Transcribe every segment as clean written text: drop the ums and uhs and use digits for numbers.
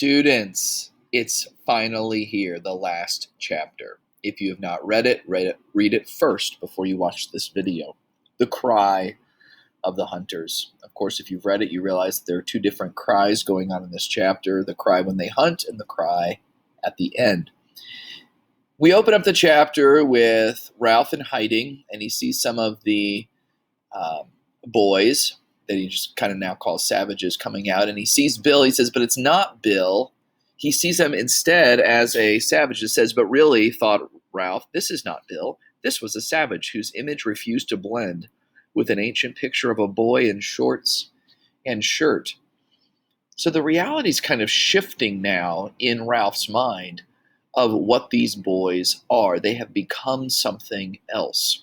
Students, it's finally here, the last chapter. If you have not read it first before you watch this video. The Cry of the Hunters. Of course, if you've read it, you realize that there are two different cries going on in this chapter, the cry when they hunt and the cry at the end. We open up the chapter with Ralph in hiding, and he sees some of the boys that he just kind of now calls savages coming out, and he sees Bill. He says, but it's not Bill. He sees him instead as a savage. It says, but really, thought Ralph, this is not Bill. This was a savage whose image refused to blend with an ancient picture of a boy in shorts and shirt. So the reality is kind of shifting now in Ralph's mind of what these boys are. They have become something else.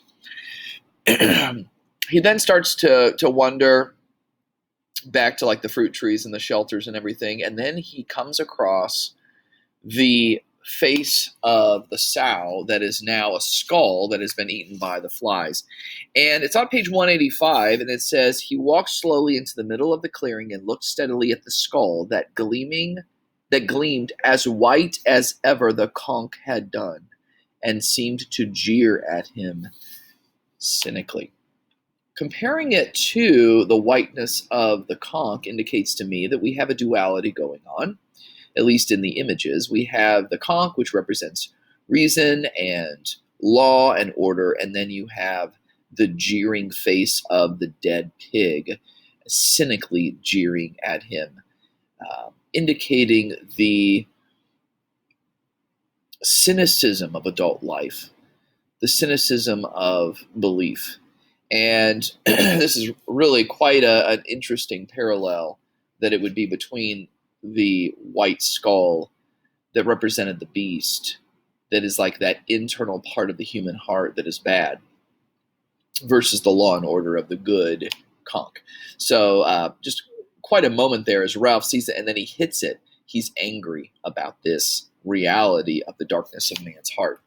He then starts to wonder back to like the fruit trees and the shelters and everything. And then he comes across the face of the sow that is now a skull that has been eaten by the flies. And it's on page 185, and it says, he walked slowly into the middle of the clearing and looked steadily at the skull that gleamed as white as ever the conch had done, and seemed to jeer at him cynically. Comparing it to the whiteness of the conch indicates to me that we have a duality going on, at least in the images. We have the conch, which represents reason and law and order, and then you have the jeering face of the dead pig, cynically jeering at him, indicating the cynicism of adult life, the cynicism of belief. And this is really quite an interesting parallel that it would be between the white skull that represented the beast, that is like that internal part of the human heart that is bad, versus the law and order of the good conch. So just quite a moment there as Ralph sees it, and then he hits it. He's angry about this reality of the darkness of man's heart.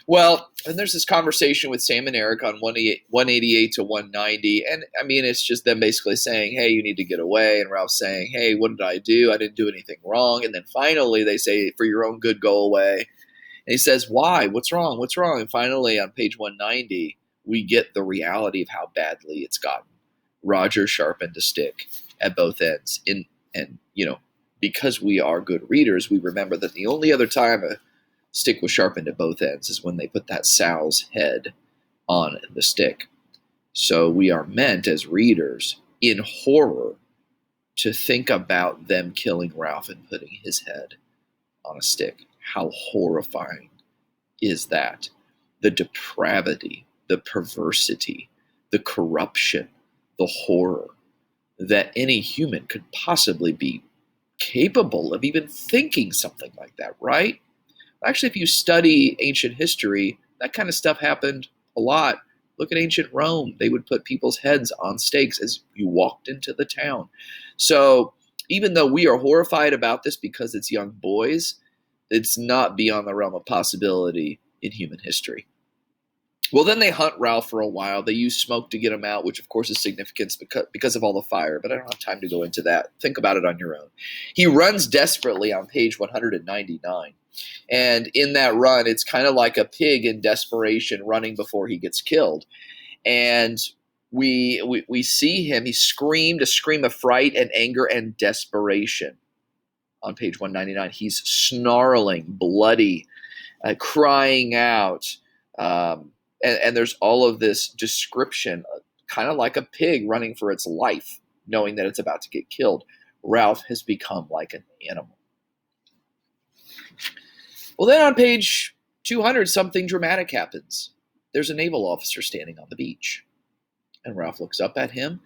Well, and there's this conversation with Sam and Eric on 188 to 190. And I mean, it's just them basically saying, hey, you need to get away. And Ralph saying, hey, what did I do? I didn't do anything wrong. And then finally they say, for your own good, go away. And he says, why? What's wrong? What's wrong? And finally on page 190, we get the reality of how badly it's gotten. Roger sharpened a stick at both ends. And because we are good readers, we remember that the only other time a stick was sharpened at both ends is when they put that sow's head on the stick. So we are meant as readers in horror to think about them killing Ralph and putting his head on a stick. How horrifying is that? The depravity, the perversity, the corruption, the horror that any human could possibly be capable of even thinking something like that, right? Actually, if you study ancient history, that kind of stuff happened a lot. Look at ancient Rome. They would put people's heads on stakes as you walked into the town. So even though we are horrified about this because it's young boys, it's not beyond the realm of possibility in human history. Well, then they hunt Ralph for a while. They use smoke to get him out, which of course is significant because of all the fire, but I don't have time to go into that. Think about it on your own. He runs desperately on page 199. And in that run, it's kind of like a pig in desperation running before he gets killed. And we see him. He screamed a scream of fright and anger and desperation on page 199. He's snarling, bloody, crying out. And there's all of this description, kind of like a pig running for its life, knowing that it's about to get killed. Ralph has become like an animal. Well, then on page 200, something dramatic happens. There's a naval officer standing on the beach. And Ralph looks up at him,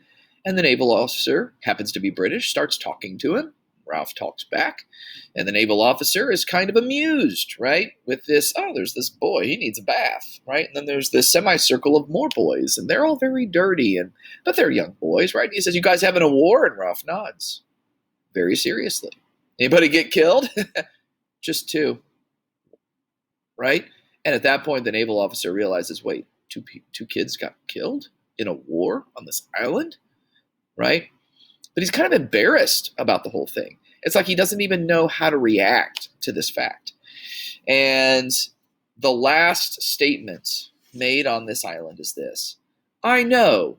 and the naval officer, happens to be British, starts talking to him. Ralph talks back, and the naval officer is kind of amused, right? With this, there's this boy, he needs a bath, right? And then there's this semicircle of more boys, and they're all very dirty, but they're young boys, right? And he says, you guys having a war? And Ralph nods very seriously. Anybody get killed? Just two, right? And at that point, the naval officer realizes, wait, two kids got killed in a war on this island, right? But he's kind of embarrassed about the whole thing. It's like he doesn't even know how to react to this fact. And the last statement made on this island is this: I know,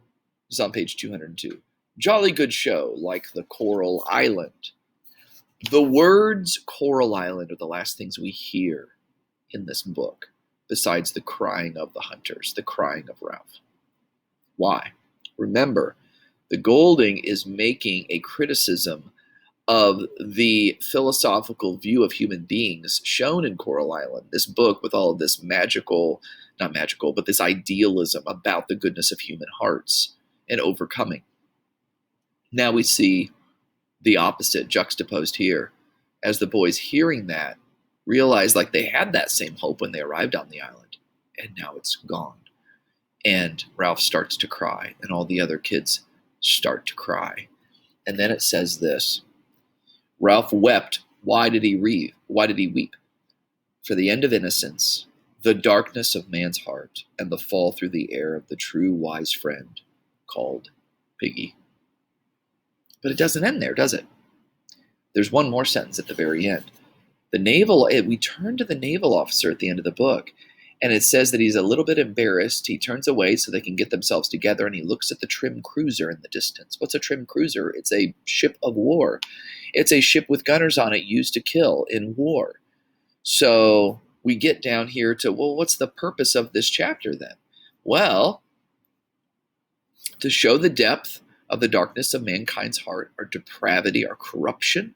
this is on page 202, jolly good show, like the Coral Island. The words Coral Island are the last things we hear in this book, besides the crying of the hunters, the crying of Ralph. Why? Remember, the Golding is making a criticism of the philosophical view of human beings shown in Coral Island, this book with all of this not magical, but this idealism about the goodness of human hearts and overcoming. Now we see the opposite juxtaposed here, as the boys, hearing that, realize like they had that same hope when they arrived on the island, and now it's gone. And Ralph starts to cry, and all the other kids start to cry. And then it says this: Ralph wept. Why did he weep? For the end of innocence, the darkness of man's heart, and the fall through the air of the true wise friend called Piggy. But it doesn't end there, does it? There's one more sentence at the very end. We turn to the naval officer at the end of the book, and it says that he's a little bit embarrassed. He turns away so they can get themselves together, and he looks at the trim cruiser in the distance. What's a trim cruiser? It's a ship of war. It's a ship with gunners on it used to kill in war. So we get down here to, well, what's the purpose of this chapter then? Well, to show the depth of the darkness of mankind's heart, our depravity, our corruption,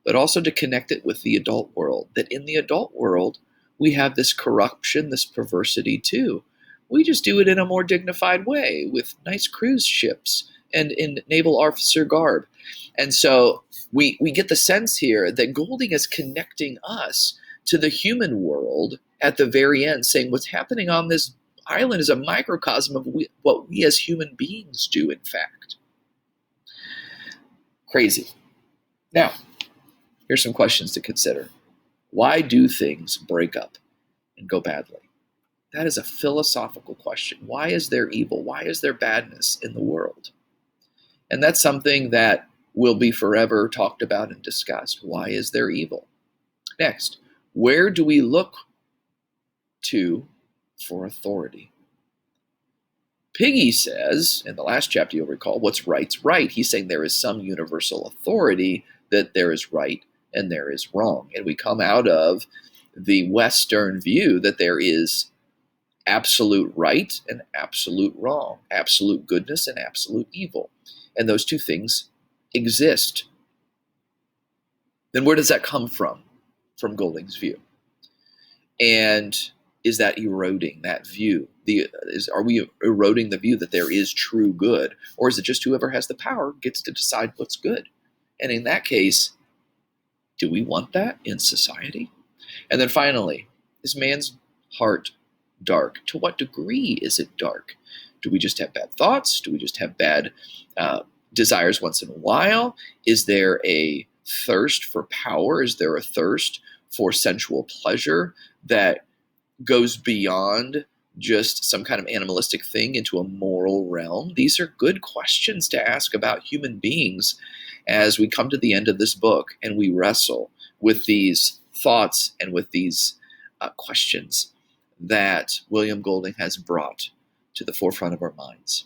but also to connect it with the adult world, that in the adult world, we have this corruption, this perversity too. We just do it in a more dignified way with nice cruise ships and in naval officer garb. And so we get the sense here that Golding is connecting us to the human world at the very end, saying what's happening on this island is a microcosm of what we as human beings do, in fact. Crazy. Now, here's some questions to consider. Why do things break up and go badly? That is a philosophical question. Why is there evil? Why is there badness in the world? And that's something that will be forever talked about and discussed. Why is there evil? Next, where do we look to for authority? Piggy says, in the last chapter you'll recall, what's right's right. He's saying there is some universal authority, that there is right and there is wrong. And we come out of the Western view that there is absolute right and absolute wrong, absolute goodness and absolute evil. And those two things exist. Then where does that come from Golding's view? And is that eroding that view? Are we eroding the view that there is true good? Or is it just whoever has the power gets to decide what's good? And in that case, do we want that in society? And then finally, is man's heart dark? To what degree is it dark? Do we just have bad thoughts? Do we just have bad desires once in a while? Is there a thirst for power? Is there a thirst for sensual pleasure that goes beyond just some kind of animalistic thing into a moral realm? These are good questions to ask about human beings as we come to the end of this book and we wrestle with these thoughts and with these questions that William Golding has brought to the forefront of our minds.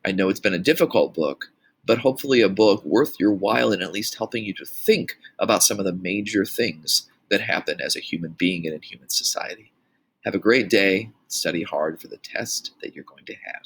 I know it's been a difficult book, but hopefully a book worth your while in at least helping you to think about some of the major things that happen as a human being and in human society. Have a great day. Study hard for the test that you're going to have.